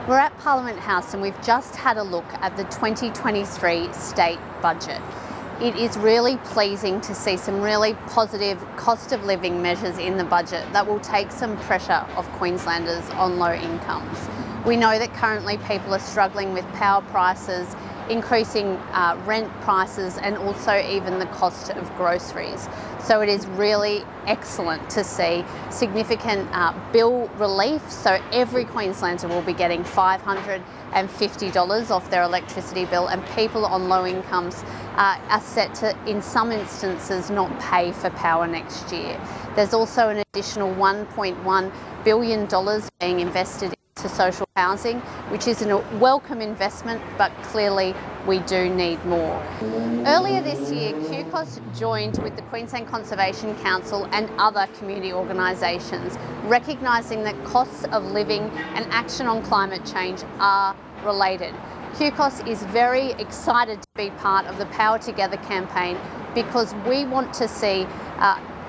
We're at Parliament House and we've just had a look at the 2023 state budget. It is really pleasing to see some really positive cost of living measures in the budget that will take some pressure off Queenslanders on low incomes. We know that currently people are struggling with power prices, increasing rent prices, and also even the cost of groceries. So it is really excellent to see significant bill relief. So every Queenslander will be getting $550 off their electricity bill, and people on low incomes are set to, in some instances, not pay for power next year. There's also an additional $1.1 billion being invested to social housing, which is a welcome investment, but clearly we do need more. Earlier this year, QCOSS joined with the Queensland Conservation Council and other community organisations, recognising that costs of living and action on climate change are related. QCOSS is very excited to be part of the Power Together campaign because we want to see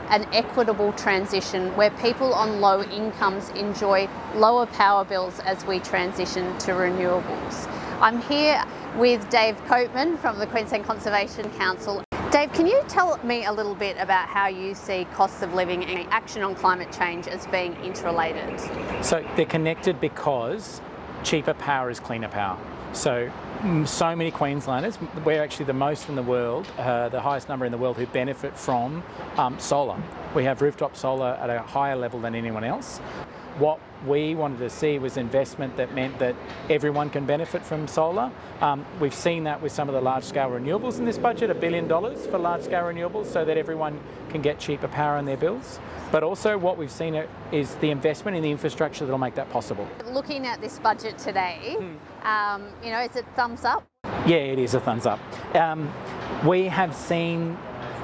an equitable transition where people on low incomes enjoy lower power bills as we transition to renewables. I'm here with Dave Copeman from the Queensland Conservation Council. Dave, can you tell me a little bit about how you see costs of living and action on climate change as being interrelated? So they're connected because cheaper power is cleaner power. So many Queenslanders, we're actually the most in the world, the highest number in the world who benefit from solar. We have rooftop solar at a higher level than anyone else. What we wanted to see was investment that meant that everyone can benefit from solar. We've seen that with some of the large-scale renewables in this budget, $1 billion for large-scale renewables so that everyone can get cheaper power on their bills. But also what we've seen is the investment in the infrastructure that will make that possible. Looking at this budget today, is it thumbs up? Yeah, it is a thumbs up. We have seen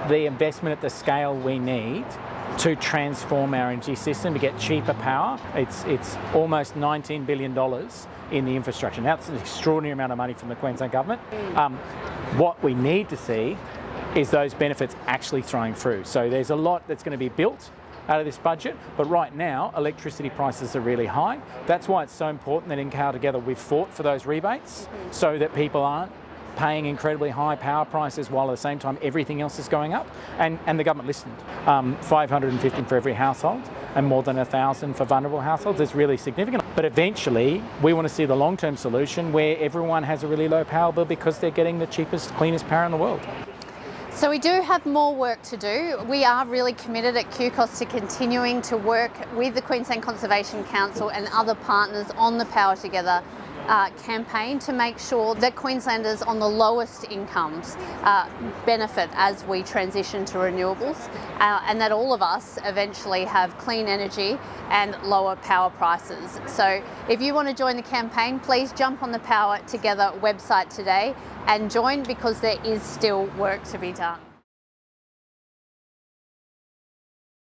the investment at the scale we need to transform our energy system to get cheaper power. It's almost $19 billion in the infrastructure. Now, that's an extraordinary amount of money from the Queensland government. What we need to see is those benefits actually throwing through. So there's a lot that's going to be built out of this budget, but right now electricity prices are really high. That's why it's so important that in Power Together we've fought for those rebates so that people aren't paying incredibly high power prices while at the same time everything else is going up, and the government listened. $550 for every household and more than $1,000 for vulnerable households is really significant. But eventually we want to see the long-term solution where everyone has a really low power bill because they're getting the cheapest, cleanest power in the world. So we do have more work to do. We are really committed at QCOSS to continuing to work with the Queensland Conservation Council and other partners on the Power Together campaign to make sure that Queenslanders on the lowest incomes benefit as we transition to renewables, and that all of us eventually have clean energy and lower power prices. So if you want to join the campaign, please jump on the Power Together website today and join, because there is still work to be done.